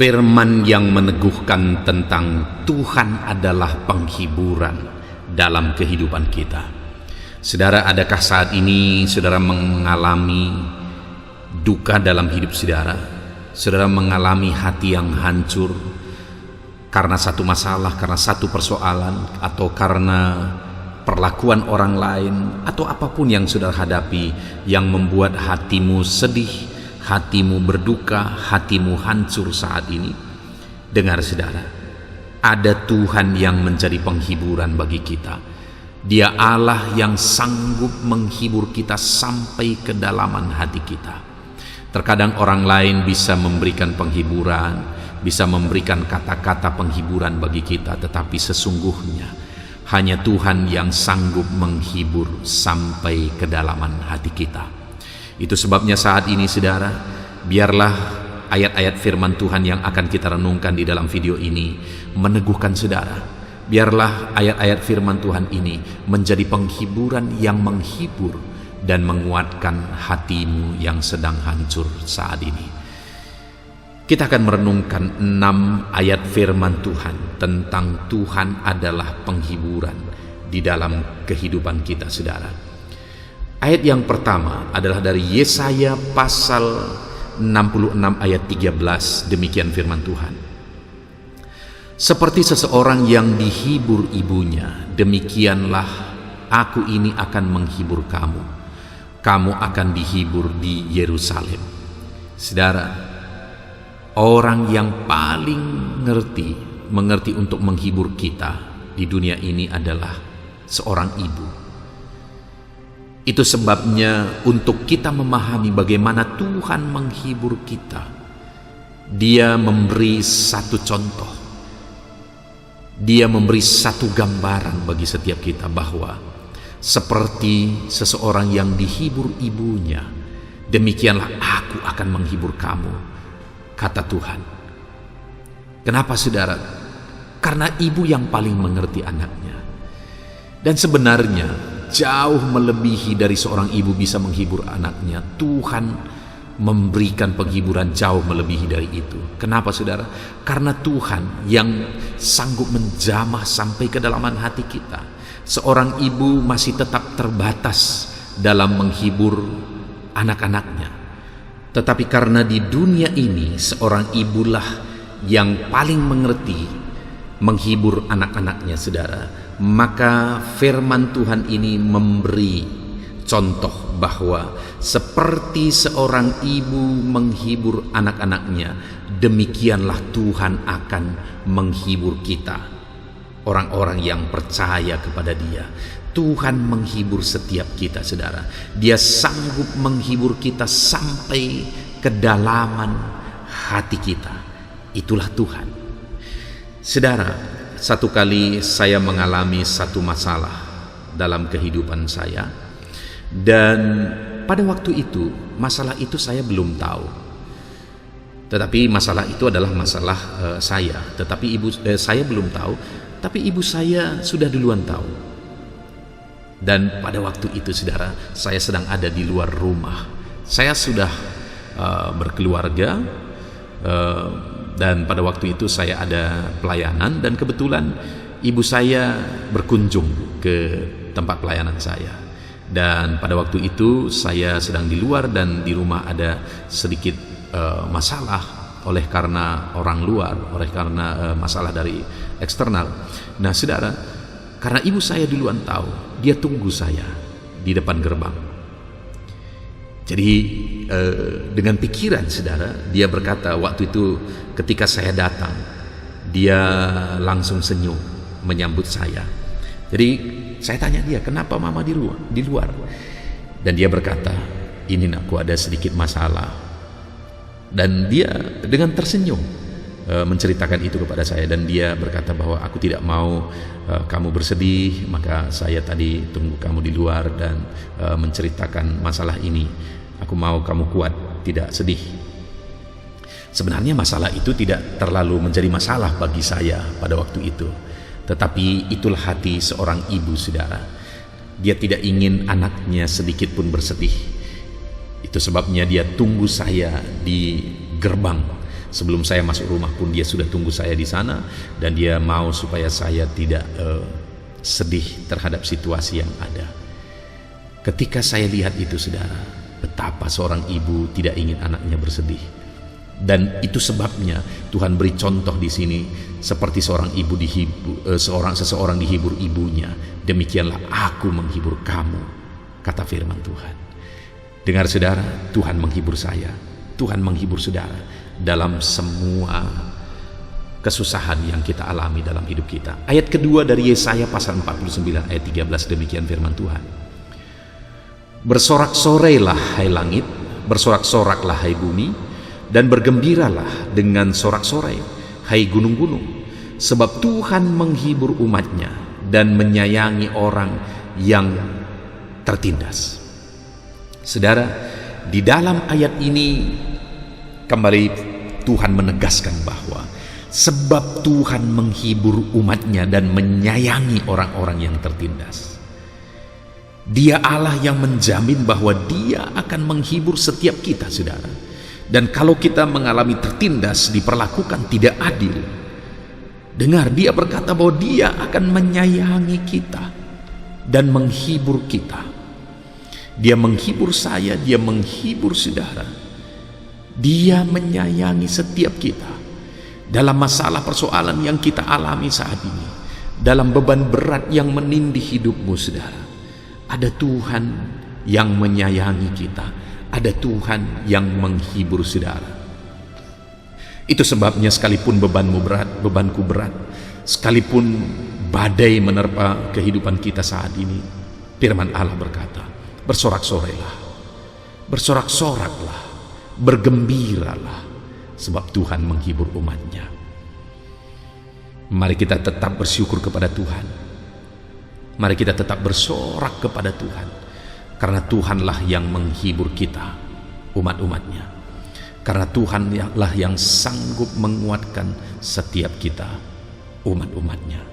Firman yang meneguhkan tentang Tuhan adalah penghiburan dalam kehidupan kita. Saudara, adakah saat ini saudara mengalami duka dalam hidup saudara? Saudara mengalami hati yang hancur karena satu masalah, karena satu persoalan, atau karena perlakuan orang lain, atau apapun yang saudara hadapi yang membuat hatimu sedih, hatimu berduka, hatimu hancur saat ini. Dengar saudara, ada Tuhan yang menjadi penghiburan bagi kita. Dia Allah yang sanggup menghibur kita sampai kedalaman hati kita. Terkadang orang lain bisa memberikan penghiburan, bisa memberikan kata-kata penghiburan bagi kita, tetapi sesungguhnya hanya Tuhan yang sanggup menghibur sampai kedalaman hati kita. Itu sebabnya saat ini saudara, biarlah ayat-ayat firman Tuhan yang akan kita renungkan di dalam video ini meneguhkan saudara. Biarlah ayat-ayat firman Tuhan ini menjadi penghiburan yang menghibur dan menguatkan hatimu yang sedang hancur saat ini. Kita akan merenungkan 6 ayat firman Tuhan tentang Tuhan adalah penghiburan di dalam kehidupan kita saudara. Ayat yang pertama adalah dari Yesaya pasal 66 ayat 13. Demikian firman Tuhan. Seperti seseorang yang dihibur ibunya, demikianlah aku ini akan menghibur kamu. Kamu akan dihibur di Yerusalem. Saudara, orang yang paling mengerti untuk menghibur kita di dunia ini adalah seorang ibu. Itu sebabnya untuk kita memahami bagaimana Tuhan menghibur kita, Dia memberi satu contoh. Dia memberi satu gambaran bagi setiap kita bahwa seperti seseorang yang dihibur ibunya, demikianlah aku akan menghibur kamu, kata Tuhan. Kenapa saudara? Karena ibu yang paling mengerti anaknya. Dan sebenarnya jauh melebihi dari seorang ibu bisa menghibur anaknya. Tuhan memberikan penghiburan jauh melebihi dari itu. Kenapa saudara? Karena Tuhan yang sanggup menjamah sampai kedalaman hati kita. Seorang ibu masih tetap terbatas dalam menghibur anak-anaknya. Tetapi karena di dunia ini seorang ibulah yang paling mengerti menghibur anak-anaknya saudara, maka firman Tuhan ini memberi contoh bahwa seperti seorang ibu menghibur anak-anaknya, demikianlah Tuhan akan menghibur kita, orang-orang yang percaya kepada Dia. Tuhan menghibur setiap kita saudara. Dia sanggup menghibur kita sampai kedalaman hati kita. Itulah Tuhan. Saudara, satu kali saya mengalami satu masalah dalam kehidupan saya. Dan pada waktu itu, masalah itu saya belum tahu. Tetapi masalah itu adalah masalah saya. Tetapi saya belum tahu, tapi ibu saya sudah duluan tahu. Dan pada waktu itu saudara, saya sedang ada di luar rumah. Saya sudah berkeluarga, dan pada waktu itu saya ada pelayanan, dan kebetulan ibu saya berkunjung ke tempat pelayanan saya. Dan pada waktu itu saya sedang di luar dan di rumah ada sedikit masalah oleh karena orang luar, oleh karena masalah dari eksternal. Nah saudara, karena ibu saya duluan tahu, dia tunggu saya di depan gerbang. Jadi dengan pikiran saudara, dia berkata waktu itu ketika saya datang, dia langsung senyum menyambut saya. Jadi saya tanya dia, kenapa mama di luar? Dan dia berkata, ini nakku ada sedikit masalah. Dan dia dengan tersenyum menceritakan itu kepada saya. Dan dia berkata bahwa aku tidak mau kamu bersedih, maka saya tadi tunggu kamu di luar dan menceritakan masalah ini. Aku mau kamu kuat, tidak sedih. Sebenarnya masalah itu tidak terlalu menjadi masalah bagi saya pada waktu itu. Tetapi itulah hati seorang ibu saudara. Dia tidak ingin anaknya sedikit pun bersedih. Itu sebabnya dia tunggu saya di gerbang Sebelum saya masuk rumah pun dia sudah tunggu saya di sana, dan dia mau supaya saya tidak sedih terhadap situasi yang ada. Ketika saya lihat itu, saudara, betapa seorang ibu tidak ingin anaknya bersedih. Dan itu sebabnya Tuhan beri contoh di sini, seperti seorang ibu seseorang dihibur ibunya, demikianlah aku menghibur kamu, kata firman Tuhan. Dengar saudara, Tuhan menghibur saya, Tuhan menghibur saudara dalam semua kesusahan yang kita alami dalam hidup kita. Ayat kedua dari Yesaya pasal 49 ayat 13, demikian firman Tuhan. Bersorak-sorailah hai langit, bersorak-soraklah hai bumi, dan bergembiralah dengan sorak-sorai hai gunung-gunung, sebab Tuhan menghibur umatnya dan menyayangi orang yang tertindas. Saudara, di dalam ayat ini kembali Tuhan menegaskan bahwa sebab Tuhan menghibur umatnya dan menyayangi orang-orang yang tertindas, Dia Allah yang menjamin bahwa Dia akan menghibur setiap kita, saudara. Dan kalau kita mengalami tertindas, diperlakukan tidak adil, dengar, Dia berkata bahwa Dia akan menyayangi kita dan menghibur kita. Dia menghibur saya, Dia menghibur saudara. Dia menyayangi setiap kita dalam masalah persoalan yang kita alami saat ini, dalam beban berat yang menindih hidupmu, saudara. Ada Tuhan yang menyayangi kita, ada Tuhan yang menghibur saudara. Itu sebabnya sekalipun bebanmu berat, bebanku berat, sekalipun badai menerpa kehidupan kita saat ini, firman Allah berkata, bersorak-sorailah, bersorak-soraklah, bergembiralah, sebab Tuhan menghibur umatnya. Mari kita tetap bersyukur kepada Tuhan. Mari kita tetap bersorak kepada Tuhan, karena Tuhanlah yang menghibur kita, umat-umatnya. Karena Tuhanlah yang sanggup menguatkan setiap kita, umat-umatnya.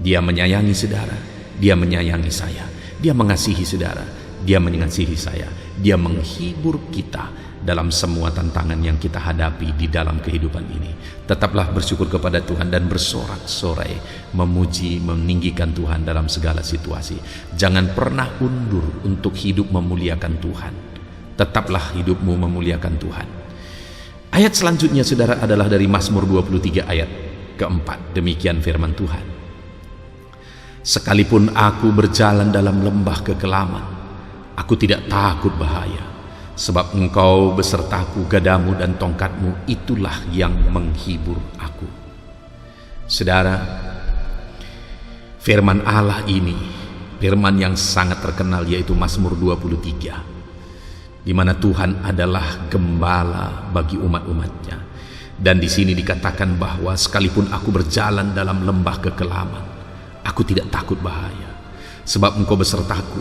Dia menyayangi saudara, Dia menyayangi saya, Dia mengasihi saudara, Dia mengasihi saya. Dia menghibur kita dalam semua tantangan yang kita hadapi di dalam kehidupan ini. Tetaplah bersyukur kepada Tuhan dan bersorak-sorai, memuji, meninggikan Tuhan dalam segala situasi. Jangan pernah undur untuk hidup memuliakan Tuhan. Tetaplah hidupmu memuliakan Tuhan. Ayat selanjutnya, saudara, adalah dari Mazmur 23 ayat keempat. Demikian firman Tuhan. Sekalipun aku berjalan dalam lembah kekelaman, aku tidak takut bahaya, sebab Engkau besertaku, gadamu dan tongkatmu itulah yang menghibur aku. Saudara, firman Allah ini, firman yang sangat terkenal, yaitu Mazmur 23, di mana Tuhan adalah gembala bagi umat-umatnya. Dan di sini dikatakan bahwa sekalipun aku berjalan dalam lembah kekelaman, aku tidak takut bahaya, sebab Engkau besertaku.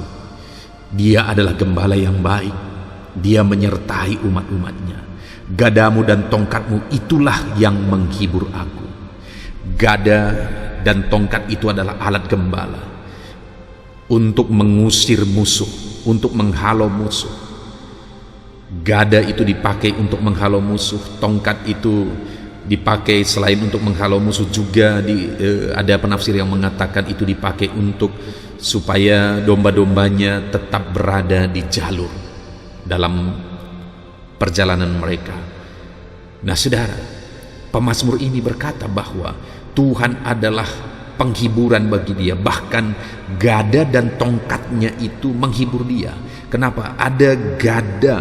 Dia adalah gembala yang baik, Dia menyertai umat-umatnya. Gadamu dan tongkatmu itulah yang menghibur aku. Gada dan tongkat itu adalah alat gembala untuk mengusir musuh, untuk menghalau musuh. Gada itu dipakai untuk menghalau musuh, tongkat itu dipakai selain untuk menghalau musuh juga ada penafsir yang mengatakan itu dipakai untuk supaya domba-dombanya tetap berada di jalur dalam perjalanan mereka. Nah, saudara, pemazmur ini berkata bahwa Tuhan adalah penghiburan bagi dia. Bahkan gada dan tongkatnya itu menghibur dia. Kenapa? Ada gada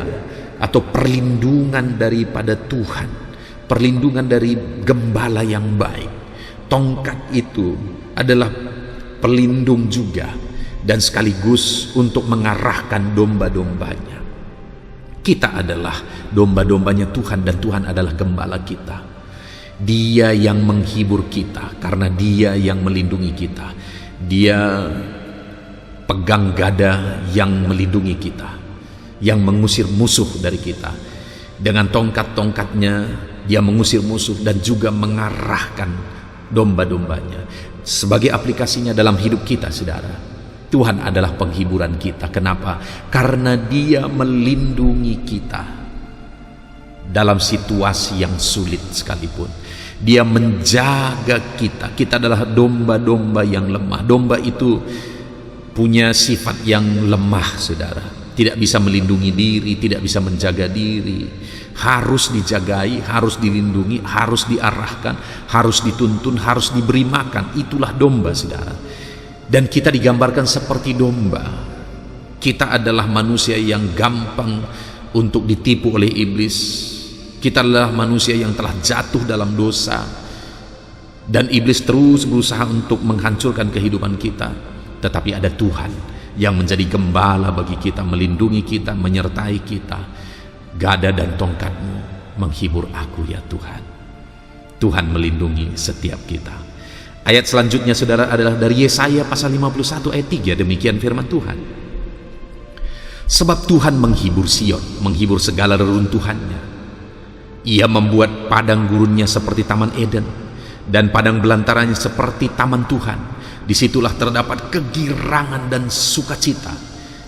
atau perlindungan daripada Tuhan, perlindungan dari gembala yang baik. Tongkat itu adalah pelindung juga, dan sekaligus untuk mengarahkan domba-dombanya. Kita adalah domba-dombanya Tuhan, dan Tuhan adalah gembala kita. Dia yang menghibur kita karena Dia yang melindungi kita. Dia pegang gada yang melindungi kita, yang mengusir musuh dari kita. Dengan tongkat-tongkatnya Dia mengusir musuh dan juga mengarahkan domba-dombanya. Sebagai aplikasinya dalam hidup kita, saudara, Tuhan adalah penghiburan kita. Kenapa? Karena Dia melindungi kita. dalam situasi yang sulit sekalipun. Dia menjaga kita. Kita adalah domba-domba yang lemah. Domba itu punya sifat yang lemah, saudara. Tidak bisa melindungi diri, tidak bisa menjaga diri. Harus dijagai, harus dilindungi, harus diarahkan, harus dituntun, harus diberi makan. Itulah domba, saudara. Dan kita digambarkan seperti domba. Kita adalah manusia yang gampang untuk ditipu oleh iblis. Kita adalah manusia yang telah jatuh dalam dosa, dan iblis terus berusaha untuk menghancurkan kehidupan kita. Tetapi ada Tuhan yang menjadi gembala bagi kita, melindungi kita, menyertai kita. Gada dan tongkatmu menghibur aku ya Tuhan. Tuhan melindungi setiap kita. Ayat selanjutnya, saudara, adalah dari Yesaya pasal 51 ayat 3. Demikian firman Tuhan. Sebab Tuhan menghibur Sion, menghibur segala reruntuhannya. Ia membuat padang gurunnya seperti Taman Eden, dan padang belantaranya seperti Taman Tuhan. Disitulah terdapat kegirangan dan sukacita,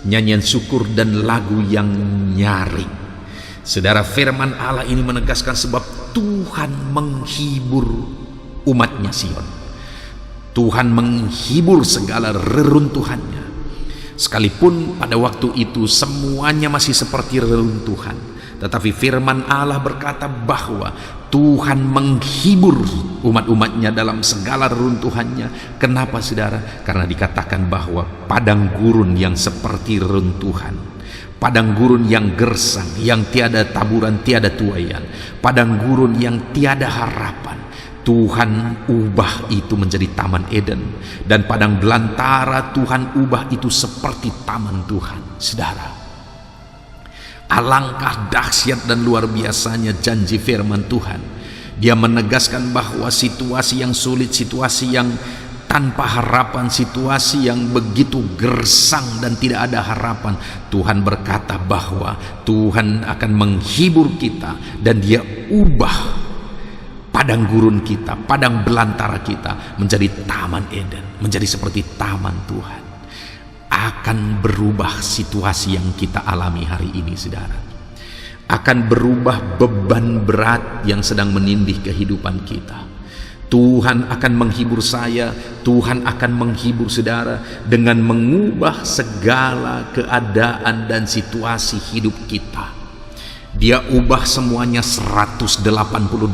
nyanyian syukur dan lagu yang nyaring. Saudara, firman Allah ini menegaskan sebab Tuhan menghibur umatnya Sion. Tuhan menghibur segala reruntuhannya. Sekalipun pada waktu itu semuanya masih seperti reruntuhan, tetapi firman Allah berkata bahwa Tuhan menghibur umat-umatnya dalam segala reruntuhannya. Kenapa, saudara? Karena dikatakan bahwa padang gurun yang seperti reruntuhan, padang gurun yang gersang, yang tiada taburan, tiada tuaian, padang gurun yang tiada harapan, Tuhan ubah itu menjadi Taman Eden, dan padang belantara Tuhan ubah itu seperti Taman Tuhan. Saudara, alangkah dahsyat dan luar biasanya janji firman Tuhan. Dia menegaskan bahwa situasi yang sulit, situasi yang tanpa harapan, situasi yang begitu gersang dan tidak ada harapan, Tuhan berkata bahwa Tuhan akan menghibur kita, dan Dia ubah padang gurun kita, padang belantara kita menjadi Taman Eden, menjadi seperti Taman Tuhan. Akan berubah situasi yang kita alami hari ini, saudara. Akan berubah beban berat yang sedang menindih kehidupan kita. Tuhan akan menghibur saya, Tuhan akan menghibur saudara dengan mengubah segala keadaan dan situasi hidup kita. Dia ubah semuanya 180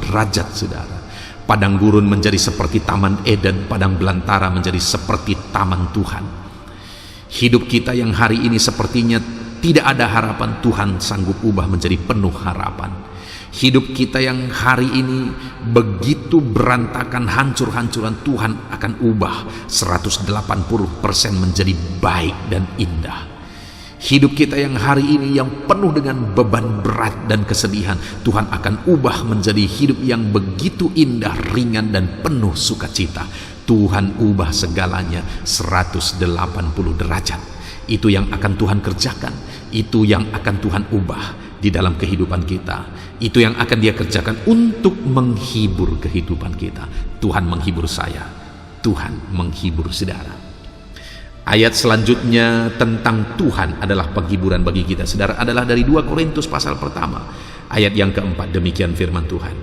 derajat, saudara. Padang gurun menjadi seperti Taman Eden, padang belantara menjadi seperti Taman Tuhan. Hidup kita yang hari ini sepertinya tidak ada harapan, Tuhan sanggup ubah menjadi penuh harapan. Hidup kita yang hari ini begitu berantakan, hancur-hancuran, Tuhan akan ubah 180% menjadi baik dan indah. Hidup kita yang hari ini yang penuh dengan beban berat dan kesedihan, Tuhan akan ubah menjadi hidup yang begitu indah, ringan, dan penuh sukacita. Tuhan ubah segalanya 180 derajat. Itu yang akan Tuhan kerjakan, itu yang akan Tuhan ubah di dalam kehidupan kita. Itu yang akan Dia kerjakan untuk menghibur kehidupan kita. Tuhan menghibur saya, Tuhan menghibur saudara. Ayat selanjutnya tentang Tuhan adalah penghiburan bagi kita, saudara, adalah dari 2 Korintus pasal pertama ayat yang keempat. Demikian firman Tuhan.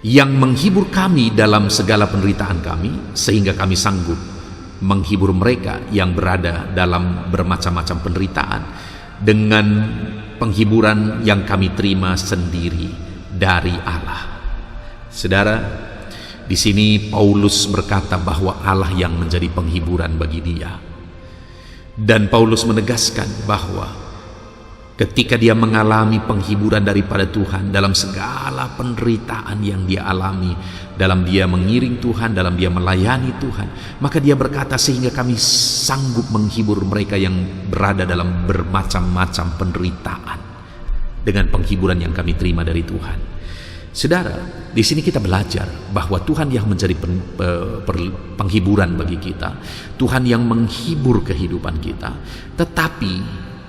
Yang menghibur kami dalam segala penderitaan kami, sehingga kami sanggup menghibur mereka yang berada dalam bermacam-macam penderitaan dengan penghiburan yang kami terima sendiri dari Allah. Saudara, di sini Paulus berkata bahwa Allah yang menjadi penghiburan bagi dia. Dan Paulus menegaskan bahwa ketika dia mengalami penghiburan daripada Tuhan dalam segala penderitaan yang dia alami, dalam dia mengiring Tuhan, dalam dia melayani Tuhan, maka dia berkata sehingga kami sanggup menghibur mereka yang berada dalam bermacam-macam penderitaan dengan penghiburan yang kami terima dari Tuhan. Saudara, di sini kita belajar bahwa Tuhan yang menjadi penghiburan bagi kita, Tuhan yang menghibur kehidupan kita. Tetapi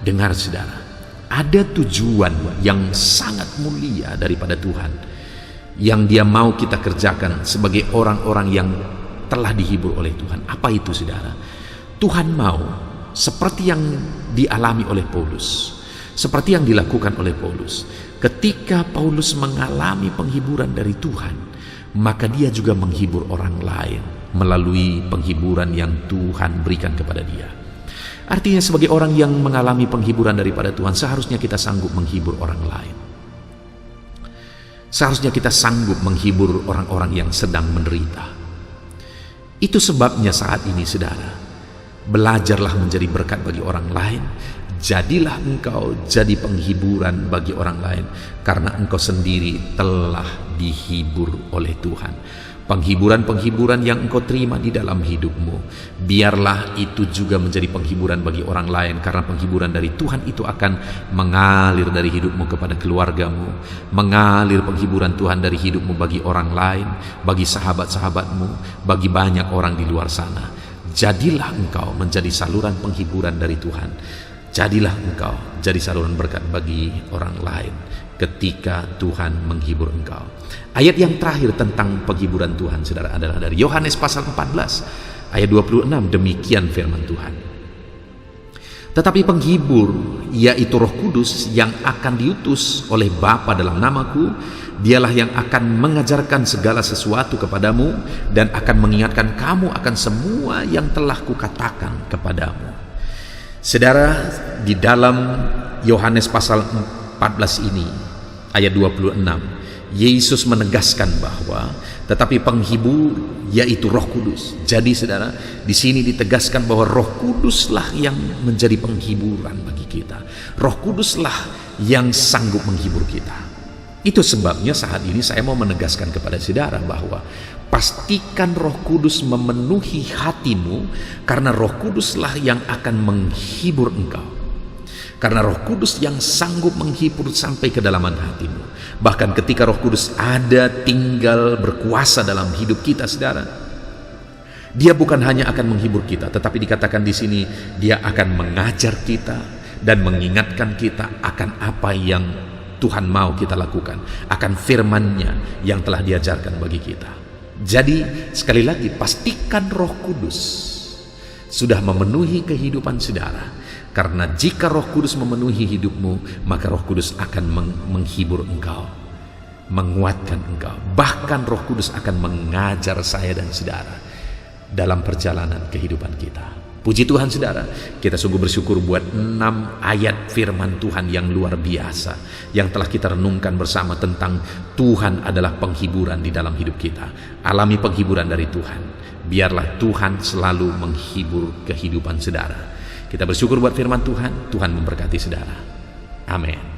dengar saudara, ada tujuan yang sangat mulia daripada Tuhan yang Dia mau kita kerjakan sebagai orang-orang yang telah dihibur oleh Tuhan. Apa itu, saudara? Tuhan mau seperti yang dialami oleh Paulus, Seperti yang dilakukan oleh Paulus. Ketika Paulus mengalami penghiburan dari Tuhan, maka dia juga menghibur orang lain melalui penghiburan yang Tuhan berikan kepada dia. Artinya sebagai orang yang mengalami penghiburan daripada Tuhan, seharusnya kita sanggup menghibur orang lain. Seharusnya kita sanggup menghibur orang-orang yang sedang menderita. Itu sebabnya saat ini saudara, belajarlah menjadi berkat bagi orang lain. Jadilah engkau jadi penghiburan bagi orang lain, karena engkau sendiri telah dihibur oleh Tuhan. Penghiburan-penghiburan yang engkau terima di dalam hidupmu, biarlah itu juga menjadi penghiburan bagi orang lain, karena penghiburan dari Tuhan itu akan mengalir dari hidupmu kepada keluargamu, mengalir penghiburan Tuhan dari hidupmu bagi orang lain, bagi sahabat-sahabatmu, bagi banyak orang di luar sana. Jadilah engkau menjadi saluran penghiburan dari Tuhan. Jadilah engkau jadi saluran berkat bagi orang lain ketika Tuhan menghibur engkau. Ayat yang terakhir tentang penghiburan Tuhan saudara adalah dari Yohanes pasal 14 ayat 26. Demikian firman Tuhan. Tetapi penghibur, yaitu Roh Kudus yang akan diutus oleh Bapa dalam namaku, dialah yang akan mengajarkan segala sesuatu kepadamu dan akan mengingatkan kamu akan semua yang telah kukatakan kepadamu. Saudara, di dalam Yohanes pasal 14 ini ayat 26, Yesus menegaskan bahwa tetapi penghibur yaitu Roh Kudus. Jadi saudara, di sini ditegaskan bahwa Roh Kuduslah yang menjadi penghiburan bagi kita. Roh Kuduslah yang sanggup menghibur kita. Itu sebabnya saat ini saya mau menegaskan kepada saudara bahwa pastikan Roh Kudus memenuhi hatimu, karena Roh Kuduslah yang akan menghibur engkau. Karena Roh Kudus yang sanggup menghibur sampai kedalaman hatimu. Bahkan ketika Roh Kudus ada, tinggal, berkuasa dalam hidup kita, saudara, Dia bukan hanya akan menghibur kita, tetapi dikatakan di sini Dia akan mengajar kita dan mengingatkan kita akan apa yang Tuhan mau kita lakukan, akan firman-Nya yang telah diajarkan bagi kita. Jadi sekali lagi, pastikan Roh Kudus sudah memenuhi kehidupan saudara. Karena jika Roh Kudus memenuhi hidupmu, maka Roh Kudus akan menghibur engkau, menguatkan engkau. Bahkan Roh Kudus akan mengajar saya dan saudara dalam perjalanan kehidupan kita. Puji Tuhan saudara, kita sungguh bersyukur buat 6 ayat firman Tuhan yang luar biasa yang telah kita renungkan bersama tentang Tuhan adalah penghiburan di dalam hidup kita. Alami penghiburan dari Tuhan. Biarlah Tuhan selalu menghibur kehidupan saudara. Kita bersyukur buat firman Tuhan. Tuhan memberkati saudara. Amin.